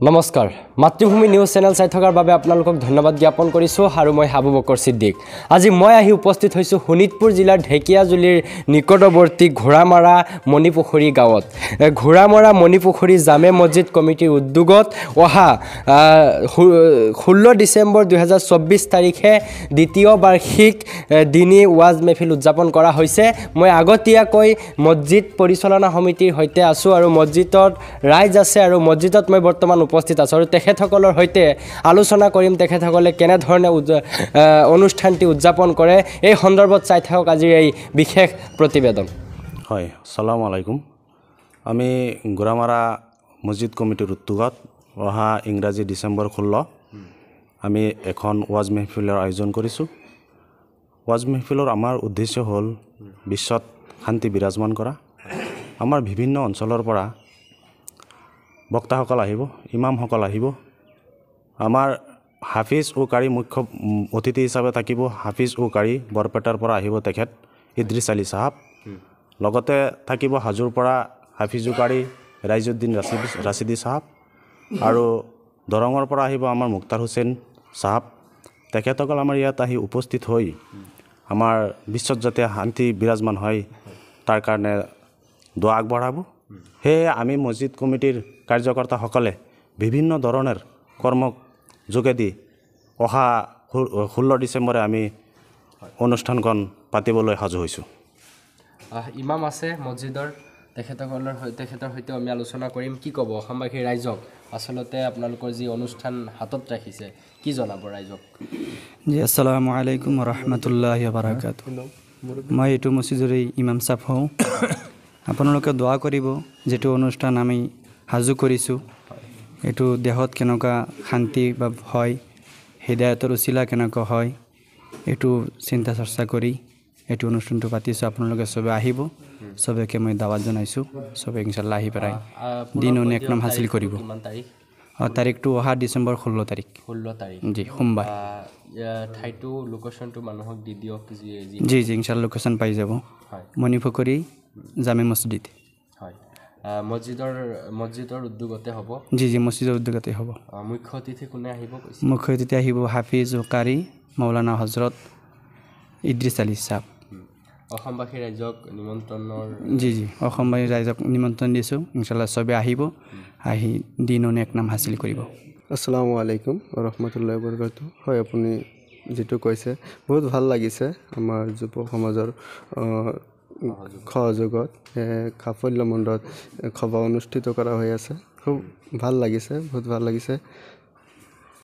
নমস্কাৰ মাতৃভূমি news channel চাই থকাৰ বাবে আপোনালোকক ধন্যবাদ জ্ঞাপন কৰিছোঁ আৰু মই হাবু বকৰ সিদ্দিক আজি মই আহি উপস্থিত হৈছোঁ শোণিতপুৰ জিলাৰ ঢেকিয়াজুলিৰ নিকটৱৰ্তী ঘোঁৰামৰা মণিপুখুৰী গাঁৱত ঘোঁৰামৰা মণিপুখুৰী জামে মছজিদ কমিটিৰ উদ্যোগত অহা 16 ডিচেম্বৰ 2024 তাৰিখে দ্বিতীয় বাৰ্ষিক দিনী ওয়াজ মেহফিল উদযাপন কৰা হৈছে মই আগতীয়াকৈ মছজিদ পৰিচালনা সমিতিৰ সৈতে আছোঁ আৰু মছজিদত ৰাইজ আছে আৰু মছজিদত মই বৰ্তমান উপস্থিত আছোঁ আৰু তেখেতসকলৰ সৈতে আলোচনা কৰিম তেখেতসকলে কেনে ধৰণে অনুষ্ঠানটি উদযাপন কৰে এই সন্দৰ্ভত চাই থাকক আজিৰ এই বিশেষ প্ৰতিবেদন হয় আসসালামু আলাইকুম আমি ঘোঁৰামৰা মছজিদ কমিটিৰ উদ্যোগত অহা ইংৰাজী ডিচেম্বৰ 16 আমি এখন ওয়াজ মেহফিলৰ আয়োজন কৰিছোঁ ওয়াজ মেহফিলৰ আমাৰ উদ্দেশ্য হ'ল বিশ্বত শান্তি বিৰাজমান কৰা আমাৰ বিভিন্ন অঞ্চলৰ পৰা বক্তাসকল আহিব ইমামসকল আহিব আমাৰ হাফিজ ও কাৰি মুখ্য অতিথি হিচাপে থাকিব হাফিজ ও কাৰি বৰপেটাৰ পৰা আহিব তেখেত ইদ্ৰিছ আলী সাহাব লগতে থাকিব হাজোৰ পৰা হাফিজ ও কাৰি ৰাইজুদ্দিন ৰাছিদি সাহাব আৰু দৰঙৰ পৰা আহিব আমাৰ মুক্তাৰ হুছেইন সাহাব তেখেতসকল আমাৰ ইয়াত আহি উপস্থিত হৈ আমাৰ বিশ্বত যাতে শান্তি বিৰাজমান হয় তাৰ কাৰণে দোৱা আগবঢ়াব সেয়ে আমি মছজিদ কমিটিৰ কাৰ্যকৰ্তাসকলে বিভিন্ন ধৰণৰ কৰ্মক যোগেদি অহা 16 ডিচেম্বৰে আমি অনুষ্ঠানখন পাতিবলৈ সাজু হৈছোঁ ইমাম আছে মছজিদৰ তেখেতৰ সৈতে আমি আলোচনা কৰিম কি ক'ব অসমবাসী ৰাইজক আচলতে আপোনালোকৰ যি অনুষ্ঠান হাতত ৰাখিছে কি জনাব ৰাইজক জি আসসালামু আলাইকুম ৰাহমাতুল্লাহি ওয়া বাৰাকাতুহু মই এইটো মছজিদৰ ইমাম সাহেব হওঁ আপোনালোকে দোৱা কৰিব যেটো অনুষ্ঠান আমি হাজু কৰিছোঁ এইটো দেহত কেনেকুৱা শান্তি বা হয় হিদায়তৰ উচিলা কেনেকুৱা হয় এইটো চিন্তা চৰ্চা কৰি এইটো অনুষ্ঠানটো পাতিছোঁ আপোনালোকে সবে আহিব সবেকে মই দাৱাত জনাইছোঁ সবে ইনশাআল্লাহ আহি পেলাই দিন এক নাম হাসিল কৰিব তাৰিখটো অহা ডিচেম্বৰ 16 তাৰিখ জি সোমবাৰ ঠাইটো লোকেশ্যনটো মানুহক দি দিয়ক জি ইনশাআল্লাহ লোকেশ্যন পাই যাব মণিপুখুৰী জামে মছজিদ হয় মছজিদৰ উদ্যোগতে হ'ব জি মছজিদৰ উদ্যোগতে হ'ব মুখ্য অতিথি কোনে আহিব মুখ্য অতিথি আহিব হাফিজ ও কাৰি মৌলানা হজৰত ইদ্ৰিছ আলী সাহাব অসমবাসী ৰাইজক নিমন্ত্ৰণৰ জি অসমবাসী ৰাইজক নিমন্ত্ৰণ দিছোঁ ইনশাআল্লাহ সবে আহিব আহি দিন এক নাম হাসিল কৰিব আসসালামু আলাইকুম ৰহমতুল্লাহি ওয়া বাৰাকাতুহু হয় আপুনি যেটো কৈছে বহুত ভাল লাগিছে আমাৰ যুৱ সমাজৰ সহযোগত সাফল্য মণ্ডলত সভা অনুষ্ঠিত কৰা হৈ আছে খুব ভাল লাগিছে বহুত ভাল লাগিছে